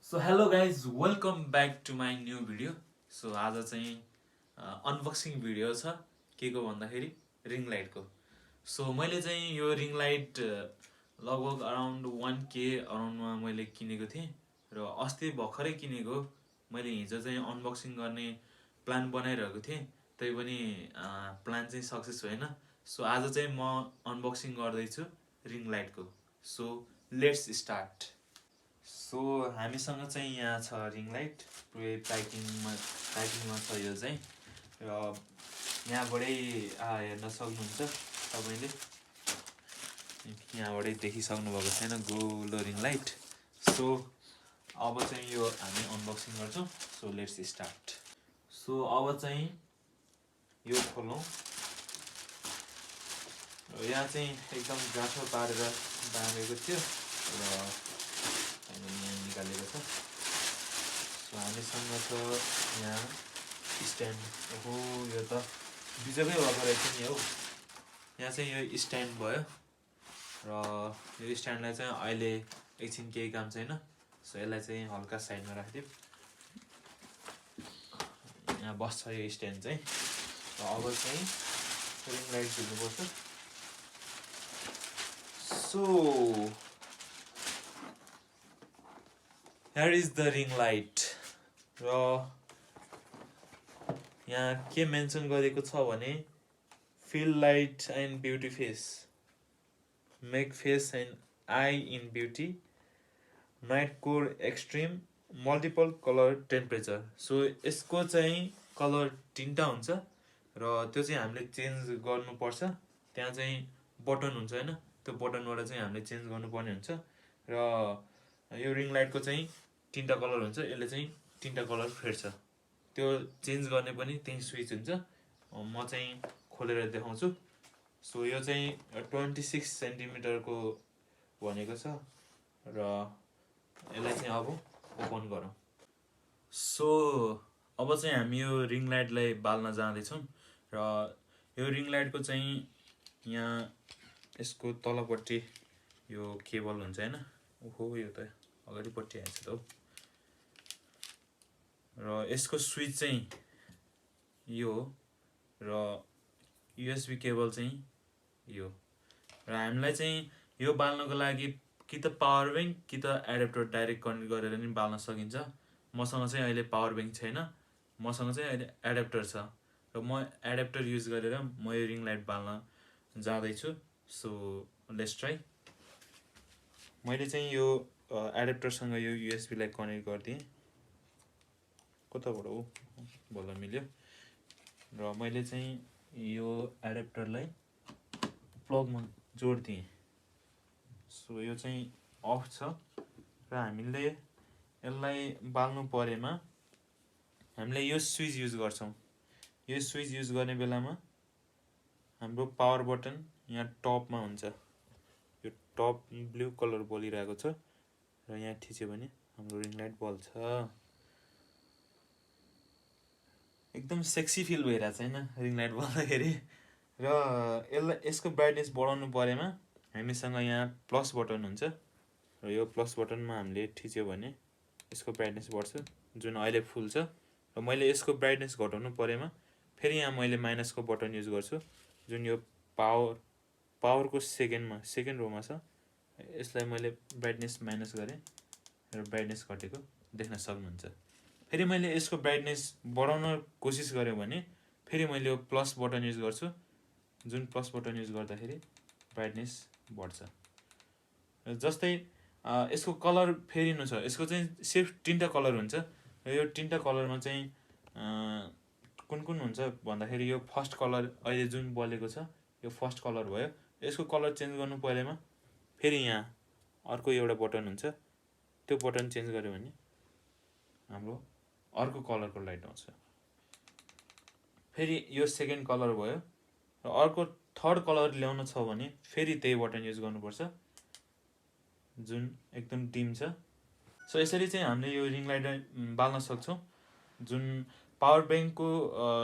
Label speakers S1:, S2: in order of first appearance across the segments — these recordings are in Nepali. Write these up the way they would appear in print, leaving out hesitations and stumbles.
S1: So hello guys welcome back to my new video. So आज चाहिँ अनबक्सिङ भिडियो छ के को भन्दाखेरि रिङ लाइटको। सो मैले चाहिँ यो रिङ लाइट लगभग अराउन्ड 1K अराउन्डमा मैले किनेको थिएँ र अस्ति भर्खरै किनेको। मैले हिजो चाहिँ अनबक्सिङ गर्ने प्लान बनाइरहेको थिएँ, तैपनि प्लान चाहिँ सक्सेस भएन। सो आज चाहिँ म अनबक्सिङ गर्दैछु रिङ लाइटको। So let's start. सो हामीसँग चाहिँ यहाँ छ रिङ लाइट, पुरै प्याकिङमा छ यो चाहिँ। र यहाँबाटै हेर्न सक्नुहुन्छ तपाईँले, यहाँबाटै देखिसक्नु भएको छैन गोलो रिङ लाइट। सो अब चाहिँ यो हामी अनबक्सिङ गर्छौँ। So let's start. सो अब चाहिँ यो खोलौँ। यहाँ चाहिँ एकदम गाँठो पारेर बाँधेको थियो र यहाँ निकालेको छ। सो हामीसँग छ यहाँ स्ट्यान्ड। ओहो, यो त बिजोकै भएको रहेछ नि हौ। यहाँ चाहिँ यो स्ट्यान्ड भयो र यो स्ट्यान्डलाई चाहिँ अहिले एकछिन केही काम छैन। सो यसलाई चाहिँ हल्का साइडमा राखिदिउँ। यहाँ बस्छ यो स्ट्यान्ड चाहिँ। र अब चाहिँ रिङ लाइट झुल्नुपर्छ। So here is the ring light। र यहाँ के मेन्सन गरेको छ भने fill light and beauty face, make face and eye in beauty, night core extreme, multiple colour temperature. So यसको चाहिँ कलर 3टा हुन्छ र त्यो चाहिँ हामीले चेन्ज गर्नुपर्छ। त्यहाँ चाहिँ बटन हुन्छ होइन, त्यो बटनबाट चाहिँ हामीले चेन्ज गर्नुपर्ने हुन्छ। र यो रिङ लाइटको चाहिँ 3टा कलर हुन्छ, यसले चाहिँ 3टा कलर फेर्छ। त्यो चेन्ज गर्ने पनि त्यही स्विच हुन्छ। म चाहिँ खोलेर देखाउँछु। सो यो चाहिँ 26 सेन्टिमिटरको भनेको छ र यसलाई चाहिँ अब ओपन गरौँ। सो अब चाहिँ हामी यो रिङ लाइटलाई बाल्न जाँदैछौँ। र यो रिङ लाइटको चाहिँ यहाँ यसको तलपट्टि यो केबल हुन्छ होइन। ओहो, यो त अगाडिपट्टि आएछ त हौ। र यसको स्विच चाहिँ यो र युएसबी केबल चाहिँ यो। र हामीलाई चाहिँ यो बाल्नको लागि कि त पावर ब्याङ्क कि त एडेप्टर डाइरेक्ट कनेक्ट गरेर नि बाल्न सकिन्छ। मसँग चाहिँ अहिले पावर ब्याङ्क छैन, मसँग चाहिँ अहिले एडेप्टर छ र म एडेप्टर युज गरेर म यो रिङ लाइट बाल्न जाँदैछु। So let's try. मैले चाहिँ यो एडेप्टरसँग यो युएसबीलाई कनेक्ट गरिदिएँ। कताबाट हो बल्ल मिल्यो। र मैले चाहिँ यो एडेप्टरलाई प्लगमा जोडिदिएँ। सो यो चाहिँ अफ छ र हामीले यसलाई बाल्नु परेमा हामीले यो स्विच युज गर्छौँ। यो स्विच युज गर्ने बेलामा हाम्रो पावर बटन यहाँ टपमा हुन्छ। यो टप ब्लू कलर बलिरहेको छ र यहाँ थिच्यो भने हाम्रो रिङ लाइट बल्छ। एकदम सेक्सी फिल भइरहेछ होइन रिङ लाइट बल्दाखेरि। र यसको ब्राइटनेस बढाउनु परेमा हामीसँग यहाँ प्लस बटन हुन्छ र यो प्लस बटनमा हामीले थिच्यो भने यसको ब्राइटनेस बढ्छ, जुन अहिले फुल छ। र मैले यसको ब्राइटनेस घटाउनु परेमा फेरि यहाँ मैले माइनसको बटन युज गर्छु, जुन यो पावरको सेकेन्ड रोमा छ। यसलाई मैले ब्राइटनेस माइनस गरेँ र ब्राइटनेस घटेको देख्न सक्नुहुन्छ। फेरि मैले यसको ब्राइटनेस बढाउन कोसिस गरेँ भने फेरि मैले यो प्लस बटन युज गर्छु, जुन प्लस बटन युज गर्दाखेरि ब्राइटनेस बढ्छ। जस्तै यसको कलर फेरिनु छ। यसको चाहिँ सिर्फ 3टा कलर हुन्छ र यो 3टा कलरमा चाहिँ कुन कुन हुन्छ भन्दाखेरि यो फर्स्ट कलर अहिले जुन बलेको छ यो फर्स्ट कलर भयो। यसको कलर चेन्ज गर्नु परेमा फेरि यहाँ अर्को एउटा बटन हुन्छ, त्यो बटन चेन्ज गर्यो भने हाम्रो अर्को कलरको लाइट आउँछ। फेरि यो सेकेन्ड कलर भयो र अर्को थर्ड कलर ल्याउनु छ भने फेरि त्यही बटन युज गर्नुपर्छ, जुन एकदम डिम छ। सो यसरी चाहिँ हामीले यो रिङ लाइट बाल्न सक्छौँ। जुन पावर ब्याङ्कको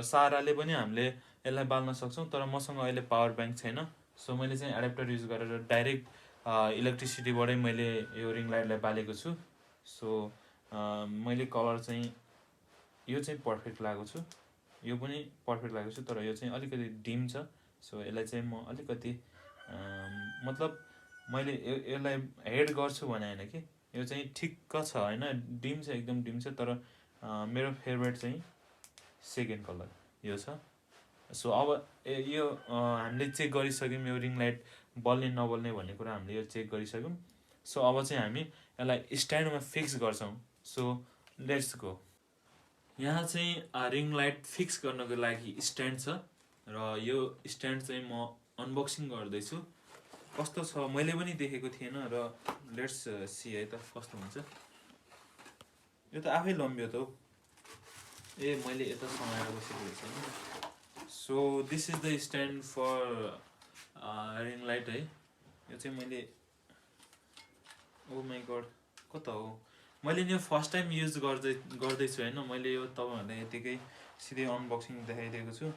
S1: सहाराले पनि हामीले यसलाई बाल्न सक्छौँ, तर मसँग अहिले पावर ब्याङ्क छैन। सो मैले चाहिँ एडेप्टर युज गरेर डाइरेक्ट इलेक्ट्रिसिटीबाटै मैले यो रिङ लाइटलाई बालेको छु। सो मैले कलर चाहिँ यो चाहिँ पर्फेक्ट लागेको छु, यो पनि पर्फेक्ट लागेको छु, तर यो चाहिँ अलिकति डिम छ। सो यसलाई चाहिँ म अलिकति मतलब मैले यसलाई हेड गर्छु भने होइन कि, यो चाहिँ ठिक्क छ होइन, डिम छ, एकदम डिम छ। तर मेरो फेभरेट चाहिँ सेकेन्ड कलर यो छ। सो अब यो हामीले चेक गरिसक्यौँ, यो रिङ लाइट बल्ने नबल्ने भन्ने कुरा हामीले यो चेक गरिसक्यौँ। सो अब चाहिँ हामी यसलाई स्ट्यान्डमा फिक्स गर्छौँ। So let's go. यहाँ चाहिँ रिङ लाइट फिक्स गर्नको लागि स्ट्यान्ड छ, र यो स्ट्यान्ड चाहिँ म अनबक्सिङ गर्दैछु। कस्तो छ मैले पनि देखेको थिएन, र लेट्स सी है त कस्तो हुन्छ। यो त आफै लम्ब्यो त हौ, मैले यता समाएर बसेको रहेछ होइन। So this is the stand for ring light है। यो चाहिँ मैले ओ माई गड कता हो, मैले यो फर्स्ट टाइम युज गर्दैछु होइन। मैले यो तपाईँहरूलाई यतिकै सिधै अनबक्सिङ देखाइदिएको छु।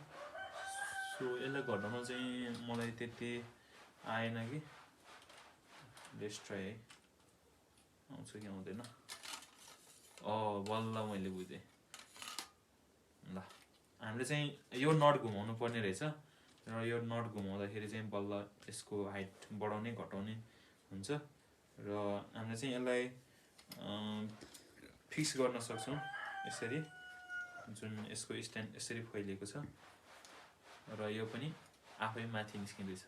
S1: सो यसलाई घटाउन चाहिँ मलाई त्यति आएन कि, लेट्स ट्राई है, आउँछ कि आउँदैन। बल्ल मैले बुझेँ। ल हामीले चाहिँ यो नट घुमाउनु पर्ने रहेछ, र यो नट घुमाउँदाखेरि चाहिँ बल्ल यसको हाइट बढाउने घटाउने हुन्छ, र हामीले चाहिँ यसलाई फिक्स गर्न सक्छौँ यसरी, जुन यसको स्ट्यान्ड यसरी फैलिएको छ, र यो पनि आफै माथि निस्किँदैछ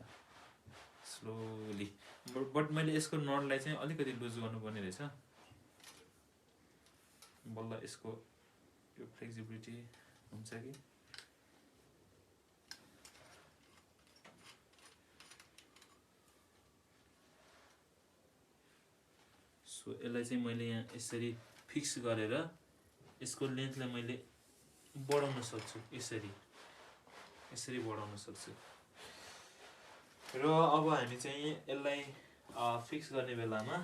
S1: स्लोली। बट मैले यसको नटलाई चाहिँ अलिकति लुज गर्नुपर्ने रहेछ, बल्ल यसको यो फ्लेक्सिबिलिटी हुन्छ कि। सो यसलाई चाहिँ मैले यहाँ यसरी फिक्स गरेर यसको लेन्थलाई मैले बढाउन सक्छु, यसरी बढाउन सक्छु। र अब हामी चाहिँ यसलाई फिक्स गर्ने बेलामा,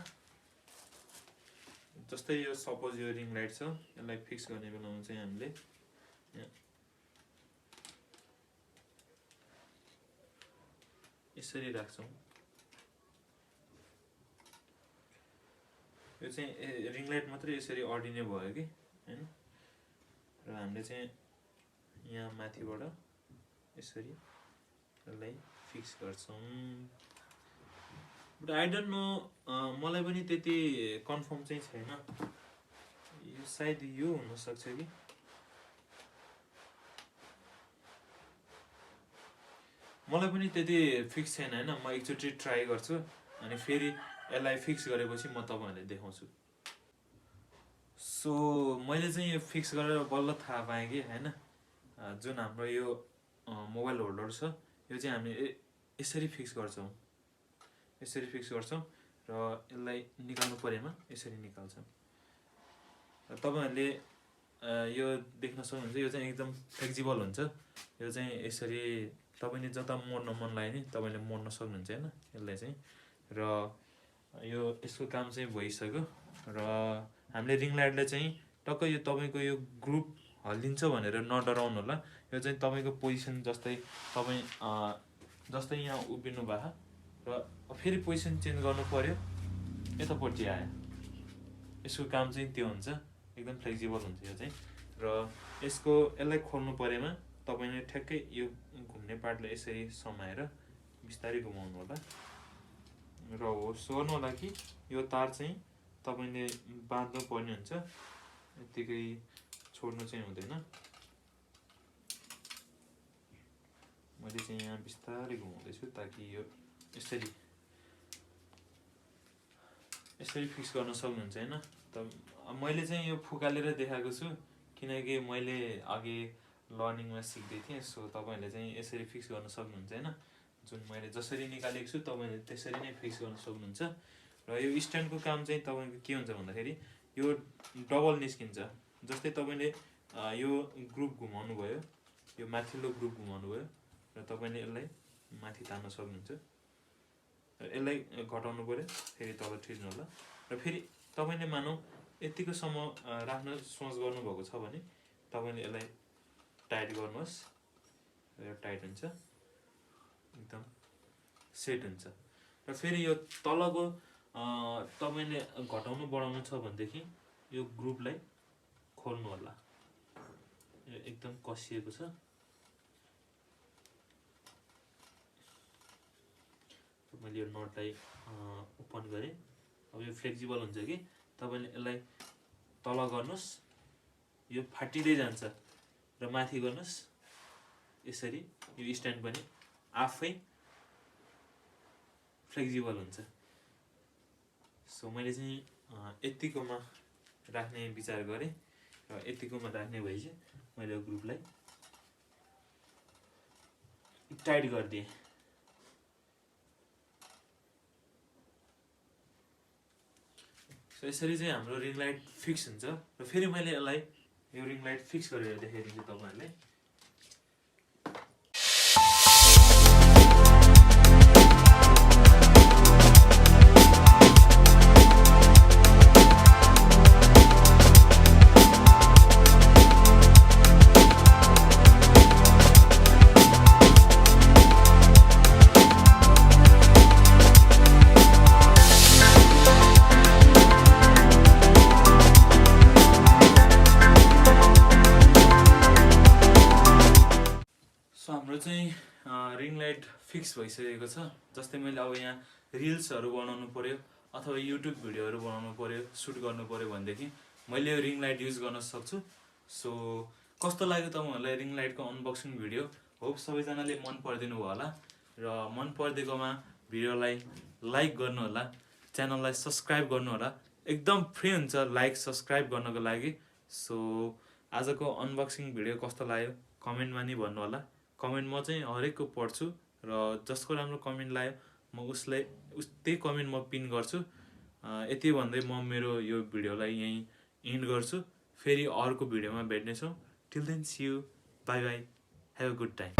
S1: जस्तै यो सपोज यो रिङ लाइट छ, यसलाई फिक्स गर्ने बेलामा चाहिँ हामीले यसरी राख्छौँ। यो चाहिँ रिङ लाइट मात्रै यसरी अडिने भयो कि होइन, र हामीले चाहिँ यहाँ माथिबाट यसरी यसलाई फिक्स गर्छौँ। बट आई डोन्ट नो, मलाई पनि त्यति कन्फर्म चाहिँ छैन, यो सायद यो हुनसक्छ कि। मलाई पनि त्यति फिक्स छैन होइन, म एकचोटि ट्राई गर्छु, अनि फेरि यसलाई फिक्स गरेपछि म तपाईँहरूलाई देखाउँछु। सो मैले चाहिँ यो फिक्स गरेर बल्ल थाहा पाएँ कि होइन, जुन हाम्रो यो मोबाइल होल्डर छ, यो चाहिँ हामीले यसरी फिक्स गर्छौँ, र यसलाई निकाल्नु परेमा यसरी निकाल्छौँ। र तपाईँहरूले यो देख्न सक्नुहुन्छ, यो चाहिँ एकदम फ्लेक्सिबल हुन्छ। यो चाहिँ यसरी तपाईँले जता मोड्न मन लाग्यो नि तपाईँले मोड्न सक्नुहुन्छ होइन यसलाई चाहिँ। र यो यसको काम चाहिँ भइसक्यो, र हामीले रिङ लाइटलाई चाहिँ टक्क यो तपाईँको यो ग्रुप हल्लिन्छ भनेर नडराउनु होला। यो चाहिँ तपाईँको पोजिसन, तपाईँ जस्तै यहाँ उभिनु भएको, र फेरि पोजिसन चेन्ज गर्नु पर्यो, यतापट्टि आयो, यसको काम चाहिँ त्यो हुन्छ, एकदम फ्लेक्सिबल हुन्छ यो चाहिँ। र यसलाई खोल्नु परेमा तपाईँले ठ्याक्कै यो घुम्ने पार्टलाई यसरी समाएर बिस्तारै घुमाउनु होला, र होस् गर्नु होला कि यो तार चाहिँ तपाईँले बाँध्नु पर्ने हुन्छ, यत्तिकै छोड्नु चाहिँ हुँदैन। मैले चाहिँ यहाँ बिस्तारै घुमाउँदैछु ताकि यो यसरी फिक्स गर्न सक्नुहुन्छ होइन। मैले चाहिँ यो फुकालेर देखाएको छु, किनकि मैले अघि लर्निङमा सिक्दै थिएँ। सो तपाईँहरूले चाहिँ यसरी फिक्स गर्न सक्नुहुन्छ होइन, जुन मैले जसरी निकालेको छु तपाईँले त्यसरी नै फिक्स गर्न सक्नुहुन्छ। र यो स्ट्यान्डको काम चाहिँ तपाईँको के हुन्छ भन्दाखेरि, यो डबल निस्किन्छ। जस्तै तपाईँले यो ग्रुप घुमाउनु भयो, यो माथिल्लो ग्रुप घुमाउनु भयो, र तपाईँले यसलाई माथि तान्न सक्नुहुन्छ, र यसलाई घटाउनु पऱ्यो, फेरि तल थिच्नु होला, र फेरि तपाईँले मानौँ यतिकोसम्म राख्न सोच गर्नुभएको छ भने तपाईँले यसलाई टाइट गर्नुहोस्, र यो टाइट हुन्छ, एकदम सेट हुन्छ। र फेरि यो तलको तपाईँले घटाउनु बढाउनु छ भनेदेखि यो ग्रुपलाई खोल्नु होला। यो एकदम कसिएको छ। मैले यो नटलाई ओपन गरेँ। अब यो फ्लेक्सिबल हुन्छ कि तपाईँले यसलाई तल गर्नुहोस्, यो फाटिँदै जान्छ, र माथि गर्नुहोस् यसरी, यो स्ट्यान्ड पनि आफै फ्लेक्सिबल हुन्छ। सो मैले चाहिँ यतिकोमा राख्ने विचार गरेँ, र यतिकोमा राख्ने भए चाहिँ मैले यो ग्रुपलाई टाइट गरिदिएँ। सो यसरी चाहिँ हाम्रो रिङ लाइट फिक्स हुन्छ। र फेरि मैले यसलाई यो रिङ लाइट फिक्स गरेर देखाइदिन्छु तपाईँहरूलाई। हाम्रो चाहिँ रिङ लाइट फिक्स भइसकेको छ। जस्तै मैले अब यहाँ रिल्सहरू बनाउनु पर्यो अथवा युट्युब भिडियोहरू बनाउनु पर्यो, सुट गर्नु पर्यो भनेदेखि मैले यो रिङ लाइट युज गर्न सक्छु। सो कस्तो लाग्यो तपाईँहरूलाई रिङ लाइटको अनबक्सिङ भिडियो? होप सबैजनाले मन परिदिनु भयो होला, र मन परिदिएकोमा भिडियोलाई लाइक गर्नु होला, च्यानललाई सब्सक्राइब गर्नु होला। एकदम फ्री हुन्छ लाइक सब्सक्राइब गर्नको लागि। सो आजको अनबक्सिङ भिडियो कस्तो लाग्यो कमेन्टमा नि भन्नु होला। कमेन्ट म चाहिँ हरेकको पढ्छु, र जसको राम्रो कमेन्ट लाग्यो म त्यही कमेन्ट म पिन गर्छु। यति भन्दै म मेरो यो भिडियोलाई यहीँ इन्ड गर्छु। फेरि अर्को भिडियोमा भेट्नेछौँ। Till then see you, bye bye, have a good time.